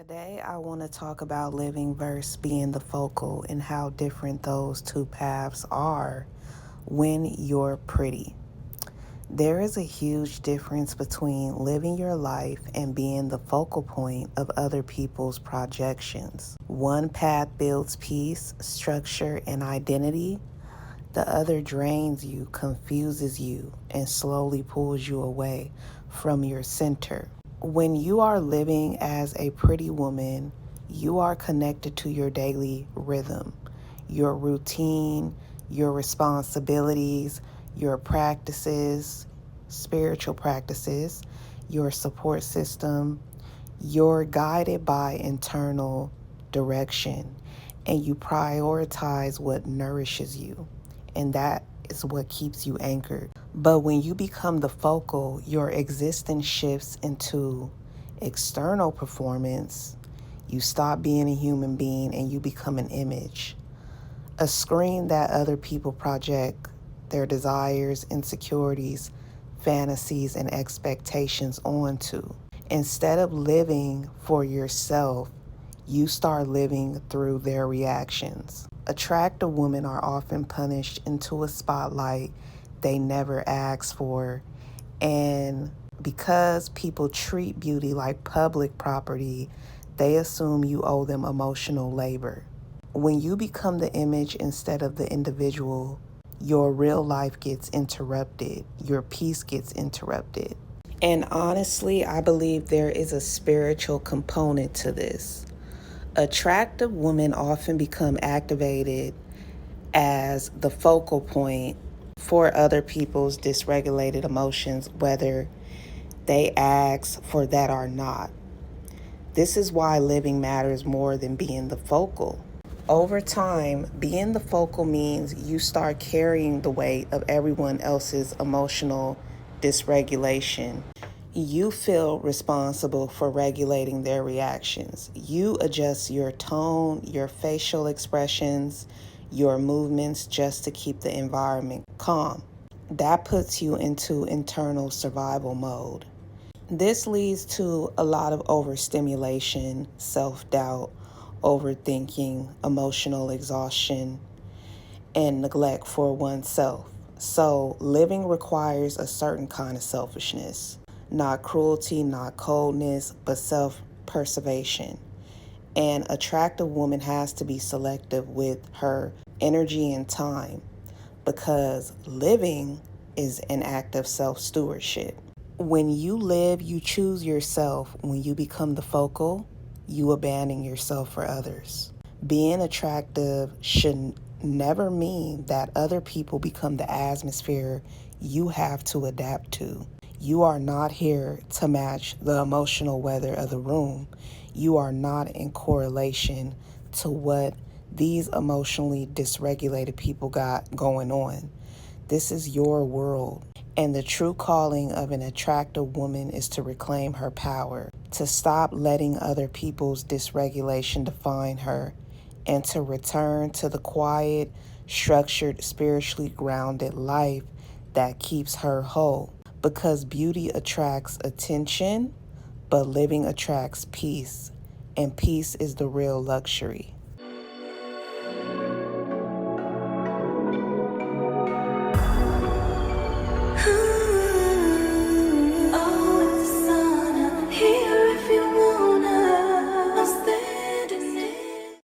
Today, I want to talk about living versus being the focal and how different those two paths are when you're pretty. There is a huge difference between living your life and being the focal point of other people's projections. One path builds peace, structure, and identity. The other drains you, confuses you, and slowly pulls you away from your center. When you are living as a pretty woman, you are connected to your daily rhythm, your routine, your responsibilities, your practices, spiritual practices, your support system. You're guided by internal direction, and you prioritize what nourishes you, and that is what keeps you anchored. But when you become the focal, your existence shifts into external performance. You stop being a human being and you become an image, a screen that other people project their desires, insecurities, fantasies, and expectations onto. Instead of living for yourself, you start living through their reactions. Attractive women are often punished into a spotlight they never asked for, and because people treat beauty like public property, they assume you owe them emotional labor. When you become the image instead of the individual, your real life gets interrupted, your peace gets interrupted. And honestly, I believe there is a spiritual component to this. Attractive women often become activated as the focal point for other people's dysregulated emotions, whether they ask for that or not. This is why living matters more than being the focal. Over time, being the focal means you start carrying the weight of everyone else's emotional dysregulation. You feel responsible for regulating their reactions. You adjust your tone, your facial expressions, your movements just to keep the environment calm. That puts you into internal survival mode. This leads to a lot of overstimulation, self-doubt, overthinking, emotional exhaustion, and neglect for oneself. So, living requires a certain kind of selfishness. Not cruelty, not coldness, but self-preservation. An attractive woman has to be selective with her energy and time because living is an act of self-stewardship. When you live, you choose yourself. When you become the focal, you abandon yourself for others. Being attractive should never mean that other people become the atmosphere you have to adapt to. You are not here to match the emotional weather of the room. You are not in correlation to what these emotionally dysregulated people got going on. This is your world. And the true calling of an attractive woman is to reclaim her power, to stop letting other people's dysregulation define her, and to return to the quiet, structured, spiritually grounded life that keeps her whole. Because beauty attracts attention, but living attracts peace, and peace is the real luxury.